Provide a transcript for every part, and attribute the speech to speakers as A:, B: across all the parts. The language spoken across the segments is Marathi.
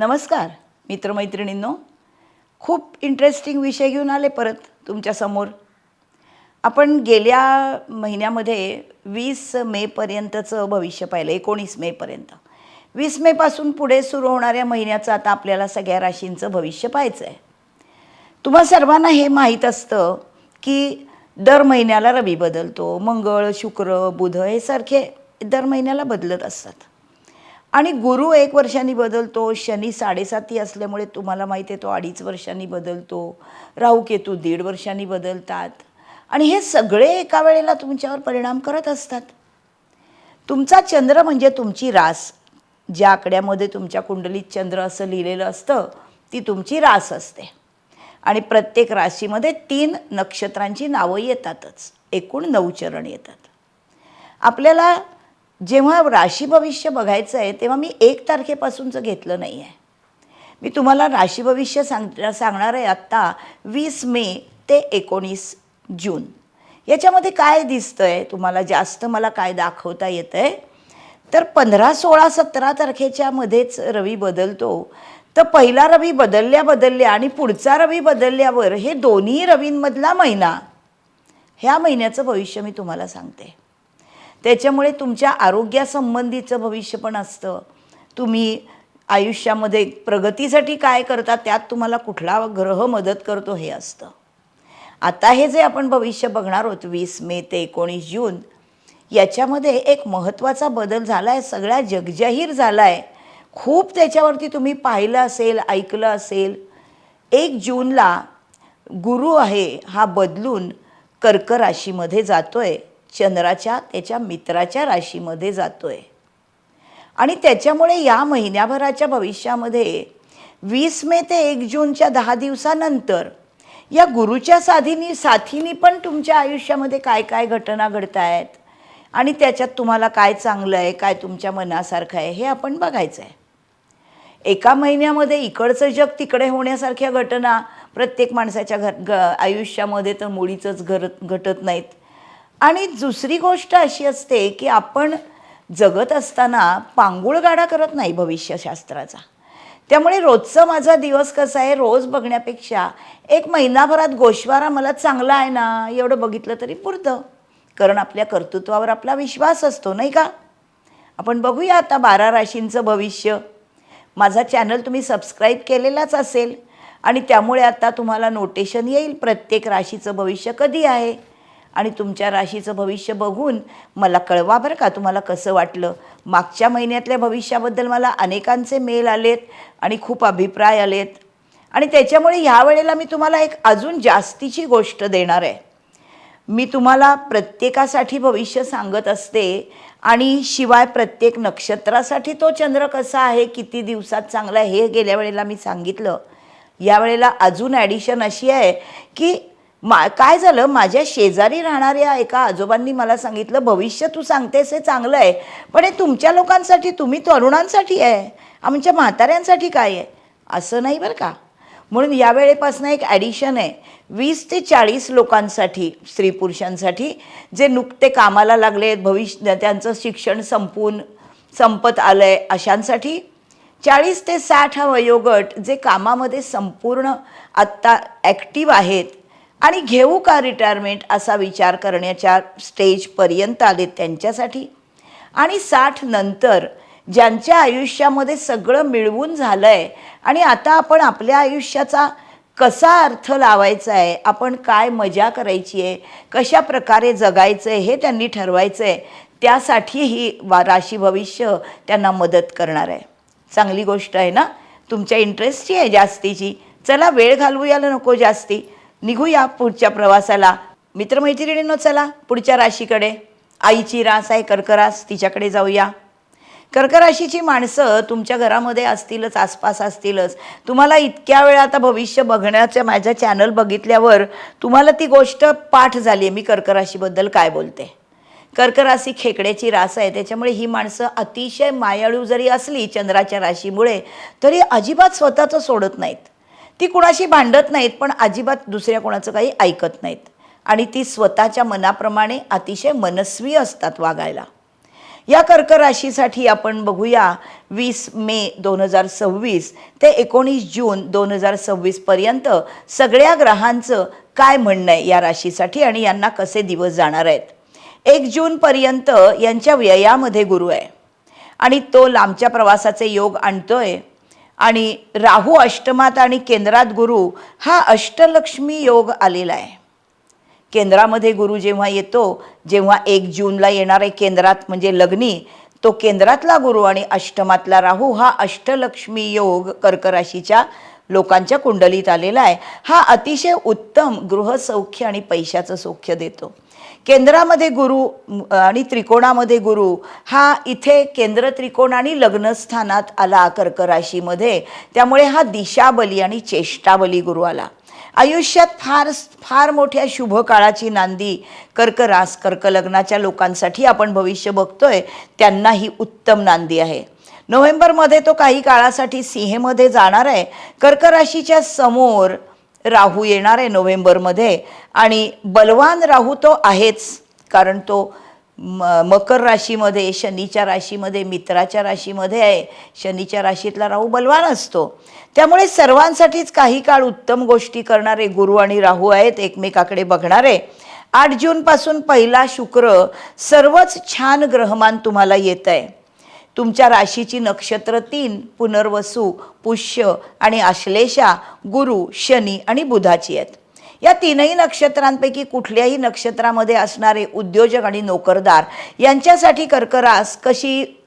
A: नमस्कार मित्रमैत्रिणींनो, खूप इंटरेस्टिंग विषय घेऊन आले परत तुमच्यासमोर। आपण गेल्या महिन्यामध्ये 20 मेपर्यंतचं भविष्य पाहिलं, 19 मेपर्यंत। 20 मेपासून पुढे सुरू होणाऱ्या महिन्याचं आता आपल्याला सगळ्या राशींचं भविष्य पाहायचं आहे। तुम्हा सर्वांना हे माहीत असतं की दर महिन्याला रवी बदलतो, मंगळ, शुक्र, बुध हे सारखे दर महिन्याला बदलत असतात। आणि गुरु 1 वर्षांनी बदलतो, शनी 7.5 असल्यामुळे तुम्हाला माहिती आहे तो 2.5 वर्षांनी बदलतो, राहू केतू 1.5 वर्षांनी बदलतात आणि हे सगळे एका वेळेला तुमच्यावर परिणाम करत असतात। तुमचा चंद्र म्हणजे तुमची रास, ज्या आकड्यामध्ये तुमच्या कुंडलीत चंद्र असं लिहिलेलं असतं ती तुमची रास असते। आणि प्रत्येक राशीमध्ये 3 नक्षत्रांची नावं येतातच, एकूण 9 चरण येतात। आपल्याला जेव्हा राशी भविष्य बघायचं आहे तेव्हा मी 1 तारखेपासूनचं घेतलं नाही आहे। मी तुम्हाला राशी भविष्य सांगणार आहे आत्ता 20 मे ते 19 जून। याच्यामध्ये काय दिसतंय तुम्हाला, जास्त मला काय दाखवता येतं आहे तर 15, 16, 17 तारखेच्या मध्येच रवी बदलतो। तर पहिला रवी बदलल्या आणि पुढचा रवी बदलल्यावर हे दोन्ही रवींमधला महिना, ह्या महिन्याचं भविष्य मी तुम्हाला सांगते। त्याच्यामुळे तुमच्या आरोग्यासंबंधीचं भविष्य पण असतं, तुम्ही आयुष्यामध्ये प्रगतीसाठी काय करता, त्यात तुम्हाला कुठला ग्रह मदत करतो हे असतं। आता हे जे आपण भविष्य बघणार आहोत 20 मे ते 19 जून, याच्यामध्ये एक महत्त्वाचा बदल झाला आहे, सगळ्या जगजाहीर झाला आहे। खूप त्याच्यावरती तुम्ही पाहिलं असेल, ऐकलं असेल। 1 जूनला गुरु आहे हा बदलून कर्क राशीमध्ये जातोय, चंद्राच्या त्याच्या मित्राच्या राशीमध्ये जातोय। आणि त्याच्यामुळे या महिन्याभराच्या भविष्यामध्ये 20 मे ते 1 जूनच्या 10 दिवसानंतर या गुरुच्या साथीनी पण तुमच्या आयुष्यामध्ये काय काय घटना घडत आहेत आणि त्याच्यात तुम्हाला काय चांगलं आहे, काय तुमच्या मनासारखं आहे हे आपण बघायचं आहे। एका महिन्यामध्ये इकडचं जग तिकडे होण्यासारख्या घटना प्रत्येक माणसाच्या आयुष्यामध्ये तर मुळीच घटत नाहीत। आणि दुसरी गोष्ट अशी असते की आपण जगत असताना पांगुळगाडा करत नाही भविष्यशास्त्राचा। त्यामुळे रोजचा माझा दिवस कसा आहे रोज बघण्यापेक्षा 1 महिनाभरात गोश्वारा मला चांगला आहे ना एवढं बघितलं तरी पुरतं, कारण आपल्या कर्तृत्वावर आपला विश्वास असतो, नाही का। आपण बघूया आता 12 राशींचं भविष्य। माझा चॅनल तुम्ही सबस्क्राईब केलेलाच असेल आणि त्यामुळे आता तुम्हाला नोटिफिकेशन येईल प्रत्येक राशीचं भविष्य कधी आहे। आणि तुमच्या राशीचं भविष्य बघून मला कळवा बरं का, तुम्हाला कसं वाटलं। मागच्या महिन्यातल्या भविष्याबद्दल मला अनेकांचे मेल आलेत आणि खूप अभिप्राय आलेत आणि त्याच्यामुळे ह्या वेळेला मी तुम्हाला एक अजून जास्तीची गोष्ट देणार आहे। मी तुम्हाला प्रत्येकासाठी भविष्य सांगत असते आणि शिवाय प्रत्येक नक्षत्रासाठी तो चंद्र कसा आहे, किती दिवसात चांगला आहे हे गेल्या वेळेला मी सांगितलं। या वेळेला अजून ॲडिशन अशी आहे की काय झालं, माझ्या शेजारी राहणाऱ्या एका आजोबांनी मला सांगितलं, भविष्य तू सांगतेस हे चांगलं आहे पण हे तुमच्या लोकांसाठी, तुम्ही तरुणांसाठी आहे, आमच्या म्हाताऱ्यांसाठी काय आहे, असं नाही बरं का। म्हणून या वेळेपासून एक ॲडिशन आहे 20 ते 40 लोकांसाठी, स्त्री पुरुषांसाठी जे नुकते कामाला लागलेत, भविष्य त्यांचं शिक्षण संपत आलं आहे अशांसाठी। 40 ते 60 हा वयोगट जे कामामध्ये संपूर्ण आत्ता ॲक्टिव्ह आहेत आणि घेऊ का रिटायरमेंट असा विचार करण्याच्या स्टेजपर्यंत आले त्यांच्यासाठी। आणि 60 नंतर ज्यांच्या आयुष्यामध्ये सगळं मिळवून झालं आहे आणि आता आपण आपल्या आयुष्याचा कसा अर्थ लावायचा आहे, आपण काय मजा करायची आहे, कशा प्रकारे जगायचं आहे हे त्यांनी ठरवायचं आहे, त्यासाठी ही राशी भविष्य त्यांना मदत करणार आहे। चांगली गोष्ट आहे ना, तुमच्या इंटरेस्टची आहे जास्तीची। चला वेळ घालवूयाला नको जास्ती, निघूया पुढच्या प्रवासाला। मित्रमैत्रिणींनो चला पुढच्या राशीकडे, आईची रास आहे कर्क रास, तिच्याकडे जाऊया। कर्क राशीची माणसं तुमच्या घरामध्ये असतीलच, आसपास असतीलच। तुम्हाला इतक्या वेळ आता भविष्य बघण्याचं माझ्या चॅनल बघितल्यावर तुम्हाला ती गोष्ट पाठ झाली आहे मी कर्क राशीबद्दल काय बोलते। कर्क राशी खेकड्याची रास आहे, त्याच्यामुळे ही माणसं अतिशय मायाळू जरी असली चंद्राच्या राशीमुळे तरी अजिबात स्वतःचं सोडत नाहीत। ती कुणाशी भांडत नाहीत पण अजिबात दुसऱ्या कोणाचं काही ऐकत नाहीत आणि ती स्वतःच्या मनाप्रमाणे अतिशय मनस्वी असतात वागायला। या कर्क राशीसाठी आपण बघूया 20 मे 2026 ते 19 जून 2026 पर्यंत सगळ्या ग्रहांचं काय म्हणणं आहे या राशीसाठी आणि यांना कसे दिवस जाणार आहेत। 1 जून पर्यंत यांच्या व्ययामध्ये गुरु आहे आणि तो लांबच्या प्रवासाचे योग आणतोय आणि राहू अष्टमात आणि केंद्रात गुरु हा अष्टलक्ष्मी योग आलेला आहे। केंद्रामध्ये गुरु जेव्हा येतो, जेव्हा 1 जूनला येणार आहे केंद्रात म्हणजे लग्नी, तो केंद्रातला गुरु आणि अष्टमातला राहू हा अष्टलक्ष्मी योग कर्क राशीच्या लोकांच्या कुंडलीत आलेला आहे। हा अतिशय उत्तम गृहसौख्य आणि पैशाचं सौख्य देतो। केंद्रामध्ये गुरु आणि त्रिकोणामध्ये गुरु हा इथे केंद्र त्रिकोण आणि लग्नस्थानात आला कर्क राशीमध्ये, त्यामुळे हा दिशाबली आणि चेष्टाबली गुरु आला। आयुष्यात फार मोठ्या शुभ काळाची नांदी कर्क लग्नाच्या लोकांसाठी आपण भविष्य बघतोय, त्यांना ही उत्तम नांदी आहे। नोव्हेंबरमध्ये तो काही काळासाठी सिंहमध्ये जाणार आहे। कर्क राशीच्या समोर राहू येणार आहे नोव्हेंबरमध्ये आणि बलवान राहू तो आहेच, कारण तो मकर राशीमध्ये, शनीच्या राशीमध्ये, मित्राच्या राशीमध्ये आहे। शनीच्या राशीतला राहू बलवान असतो, त्यामुळे सर्वांसाठीच काही काळ उत्तम गोष्टी करणारे गुरु आणि राहू आहेत, एकमेकाकडे बघणारे। 8 जूनपासून पहिला शुक्र, सर्वच छान ग्रहमान तुम्हाला येत आहे। तुमच्या राशीची नक्षत्र 3 पुनर्वसू, पुष्य आणि आश्लेषा, गुरु, शनी आणि बुधाची आहेत। या तीनही नक्षत्रांपैकी कुठल्याही नक्षत्रामध्ये असणारे उद्योजक आणि नोकरदार यांच्यासाठी कर्क रास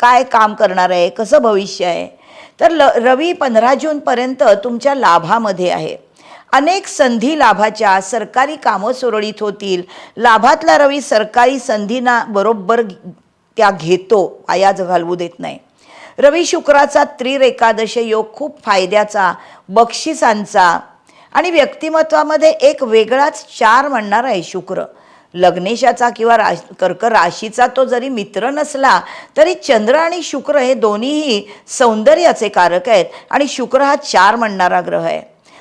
A: काय काम करणार आहे, कसं भविष्य आहे, तर रवी 15 जूनपर्यंत तुमच्या लाभामध्ये आहे। अनेक संधी लाभाच्या, सरकारी कामं सुरळीत होतील। लाभातला रवी सरकारी संधींना बरोबर त्या घेतो, आयाज घालवू देत नाही। रवी शुक्राचा त्रिरेकादश योग खूप फायद्याचा, बक्षिसांचा आणि व्यक्तिमत्वामध्ये एक वेगळाच चार म्हणणार आहे शुक्र। लग्नेशाचा किंवा कर्क राशीचा तो जरी मित्र नसला तरी चंद्र आणि शुक्र हे दोन्हीही सौंदर्याचे कारक आहेत आणि शुक्र हा 4 म्हणणारा ग्रह आहे।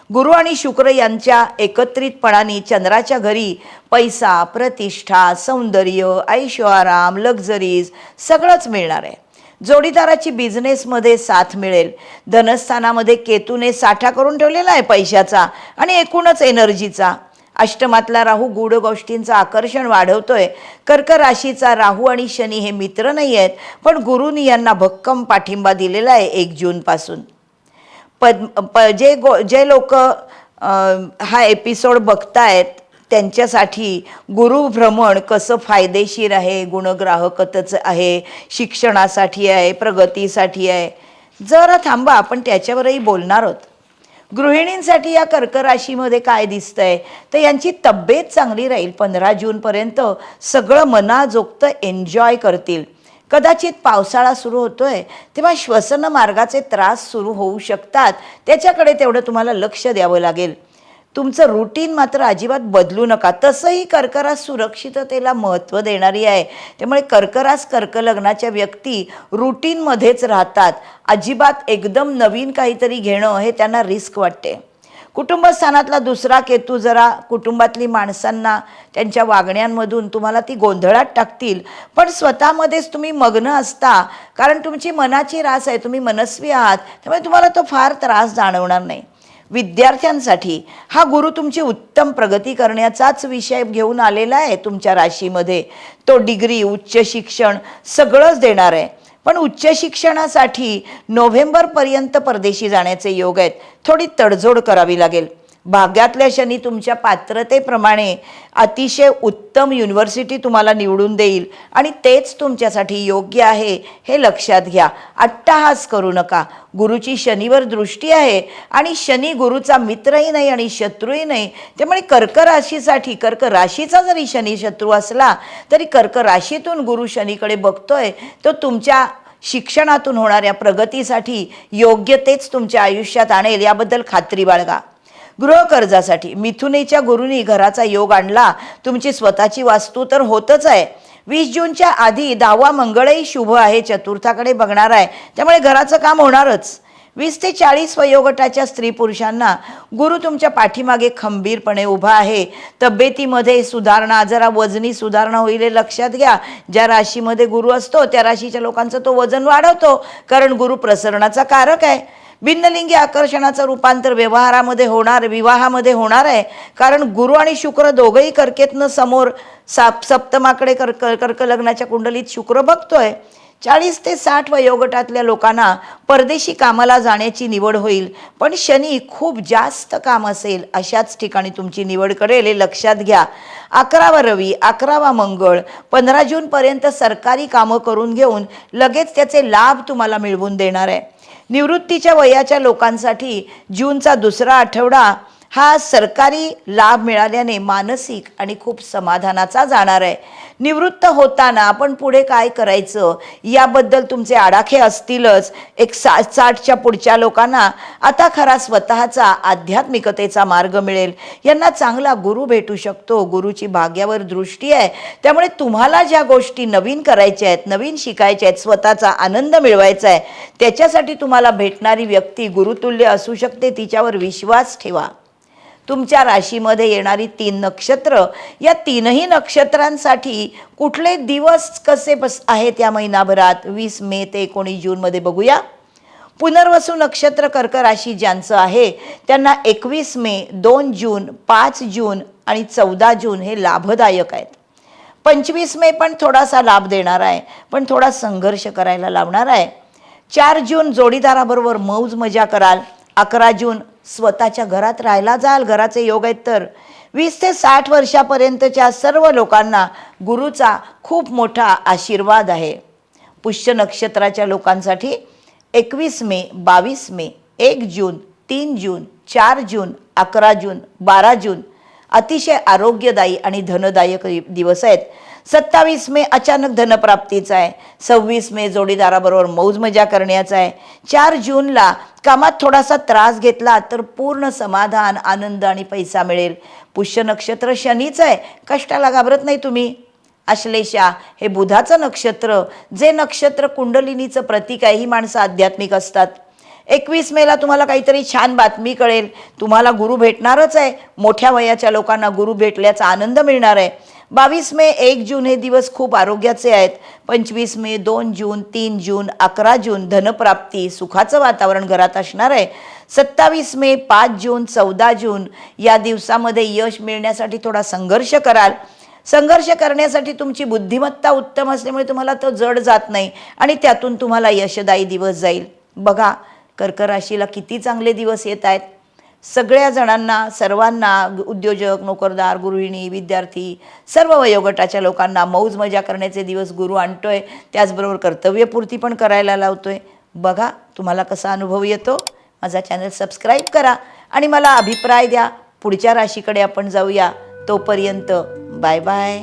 A: गुरु आणि शुक्र यांच्या एकत्रितपणाने चंद्राच्या घरी पैसा, प्रतिष्ठा, सौंदर्य, ऐशोआराम, लक्झरीज सगळंच मिळणार आहे। जोडीदाराची बिझनेसमध्ये साथ मिळेल। धनस्थानामध्ये केतूने साठा करून ठेवलेला आहे पैशाचा आणि एकूणच एनर्जीचा। अष्टमातला राहू गूढ गोष्टींचं आकर्षण वाढवतोय। कर्क राशीचा राहू आणि शनी हे मित्र नाही आहेत, पण गुरुनी यांना भक्कम पाठिंबा दिलेला आहे 1 जूनपासून। जे लोक हा एपिसोड बघतायत त्यांच्यासाठी गुरुभ्रमण कसं फायदेशीर आहे, गुणग्राहकतेचं आहे, शिक्षणासाठी आहे, प्रगतीसाठी आहे, जरा थांबा आपण त्याच्यावरही बोलणार आहोत। गृहिणींसाठी या कर्क राशीमध्ये काय दिसतंय तर यांची तब्येत चांगली राहील। 15 जूनपर्यंत सगळं मनाजोगतं एन्जॉय करतील। कदाचित पावसाळा सुरू होतोय तेव्हा श्वसन मार्गाचे त्रास सुरू होऊ शकतात, त्याच्याकडे तेवढं तुम्हाला लक्ष द्यावं लागेल। तुमचं रुटीन मात्र अजिबात बदलू नका। तसंही कर्करास सुरक्षिततेला महत्त्व देणारी आहे, त्यामुळे कर्क लग्नाच्या व्यक्ती रुटीनमध्येच राहतात। अजिबात एकदम नवीन काहीतरी घेणं हे त्यांना रिस्क वाटते। कुटुंबस्थानातला दुसरा केतू जरा कुटुंबातली माणसांना त्यांच्या वागण्यांमधून तुम्हाला ती गोंधळात टाकतील, पण स्वतःमध्येच तुम्ही मग्न असता, कारण तुमची मनाची रास आहे, तुम्ही मनस्वी आहात, त्यामुळे तुम्हाला तो फार त्रास जाणवणार नाही। विद्यार्थ्यांसाठी हा गुरु तुमची उत्तम प्रगती करण्याचाच विषय घेऊन आलेला आहे तुमच्या राशीमध्ये। तो डिग्री, उच्च शिक्षण सगळंच देणार आहे, पण उच्च शिक्षणासाठी नोव्हेंबरपर्यंत परदेशी जाण्याचे योग आहेत। थोडी तडजोड करावी लागेल। भाग्यातल्या शनी तुमच्या पात्रतेप्रमाणे अतिशय उत्तम युनिव्हर्सिटी तुम्हाला निवडून देईल आणि तेच तुमच्यासाठी योग्य आहे हे लक्षात घ्या। अट्टहास करू नका। गुरुची शनीवर दृष्टी आहे आणि शनी गुरुचा मित्रही नाही आणि शत्रूही नाही, त्यामुळे कर्क राशीचा जरी शनी शत्रू असला तरी कर्क राशीतून गुरु शनीकडे बघतोय, तो तुमच्या शिक्षणातून होणाऱ्या प्रगतीसाठी योग्य तेच तुमच्या आयुष्यात आणेल, याबद्दल खात्री बाळगा। गृह कर्जासाठी मिथुनेच्या गुरुनी घराचा योग आणला। तुमची स्वतःची वास्तू तर होतच आहे। 20 जूनच्या आधी 10वा मंगळही शुभ आहे, चतुर्थाकडे बघणार आहे, त्यामुळे घराचं काम होणारच। 20 ते 40 वयोगटाच्या स्त्री पुरुषांना गुरु तुमच्या पाठीमागे खंबीरपणे उभा आहे. तब्येतीमध्ये सुधारणा, जरा वजनी सुधारणा होईल हे लक्षात घ्या. ज्या राशीमध्ये गुरु असतो त्या राशीच्या लोकांचं तो वजन वाढवतो, कारण गुरु प्रसरणाचा कारक आहे. भिन्नलिंगी आकर्षणाचं रूपांतर व्यवहारामध्ये होणार, विवाहामध्ये होणार आहे, कारण गुरु आणि शुक्र दोघंही कर्केतनं समोर सप्तमाकडे कर्क लग्नाच्या कुंडलीत शुक्र बघतोय. 40 ते 60 वयोगटातल्या लोकांना परदेशी कामाला जाण्याची निवड होईल, पण शनी खूप जास्त काम असेल अशाच ठिकाणी तुमची निवड करेल हे लक्षात घ्या. 11वा रवी, 11वा मंगळ, 15 जूनपर्यंत सरकारी कामं करून घेऊन लगेच त्याचे लाभ तुम्हाला मिळवून देणार आहे. निवृत्तीच्या वयाच्या लोकांसाठी जूनचा दुसरा आठवडा हा सरकारी लाभ मिळाल्याने मानसिक आणि खूप समाधानाचा जाणार आहे. निवृत्त होताना आपण पुढे काय करायचं याबद्दल तुमचे आडाखे असतीलच. 60च्या पुढच्या लोकांना आता खरा स्वतःचा आध्यात्मिकतेचा मार्ग मिळेल. यांना चांगला गुरु भेटू शकतो. गुरुची भाग्यावर दृष्टी आहे, त्यामुळे तुम्हाला ज्या गोष्टी नवीन करायच्या आहेत, नवीन शिकायच्या आहेत, स्वतःचा आनंद मिळवायचा आहे, त्याच्यासाठी तुम्हाला भेटणारी व्यक्ती गुरुतुल्य असू शकते. तिच्यावर विश्वास ठेवा. तुमच्या राशीमध्ये येणारी 3 नक्षत्र, या 3ही नक्षत्रांसाठी कुठले दिवस कसे आहेत या महिनाभरात 20 मे ते 19 जूनमध्ये बघूया. पुनर्वसू नक्षत्र कर्क राशी ज्यांचं आहे त्यांना 21 मे, 2 जून, 5 जून आणि 14 जून हे लाभदायक आहेत. 25 मे पण थोडासा लाभ देणार आहे, पण थोडा संघर्ष करायला लावणार आहे. 4 जून जोडीदाराबरोबर मौज मजा कराल. 11 जून स्वतःच्या घरात राहायला जाल, घराचे योग आहेत. तर 20 ते 60 वर्षापर्यंतच्या सर्व लोकांना गुरुचा खूप मोठा आशीर्वाद आहे. पुष्य नक्षत्राच्या लोकांसाठी 21 मे, 22 मे, 1 जून, 3 जून, 4 जून, 11 जून, 12 जून अतिशय आरोग्यदायी आणि धनदायक दिवस आहेत. 27 मे अचानक धनप्राप्तीचा आहे. 26 मे जोडीदाराबरोबर मौज मजा करण्याचा आहे. 4 जूनला कामात थोडासा त्रास घेतला तर पूर्ण समाधान, आनंद आणि पैसा मिळेल. पुष्य नक्षत्र शनीचं आहे, कष्टाला घाबरत नाही तुम्ही. आश्लेषा हे बुधाचं नक्षत्र, जे नक्षत्र कुंडलिनीचं प्रतीक आहे. ही माणसं आध्यात्मिक असतात. 21 मेला तुम्हाला काहीतरी छान बातमी कळेल. तुम्हाला गुरु भेटणारच आहे. मोठ्या वयाच्या लोकांना गुरु भेटल्याचा आनंद मिळणार आहे. 22 मे, 1 जून हे दिवस खूप आरोग्याचे आहेत. 25 मे, 2 जून, 3 जून, 11 जून धनप्राप्ती, सुखाचं वातावरण घरात असणार आहे. 27 मे, 5 जून, 14 जून या दिवसामध्ये यश मिळण्यासाठी थोडा संघर्ष कराल. संघर्ष करण्यासाठी तुमची बुद्धिमत्ता उत्तम असल्यामुळे तुम्हाला तो जड जात नाही आणि त्यातून तुम्हाला यशदायी दिवस जाईल. बघा कर्क राशीला किती चांगले दिवस येत आहेत. सगळ्या जणांना, सर्वांना, उद्योजक, नोकरदार, गृहिणी, विद्यार्थी, सर्व वयोगटाच्या लोकांना मौज मजा करण्याचे दिवस गुरु आणतोय. त्याचबरोबर कर्तव्यपूर्ती पण करायला लावतोय. बघा तुम्हाला कसा अनुभव येतो. माझा चॅनल सबस्क्राईब करा आणि मला अभिप्राय द्या. पुढच्या राशीकडे आपण जाऊया. तोपर्यंत बाय बाय.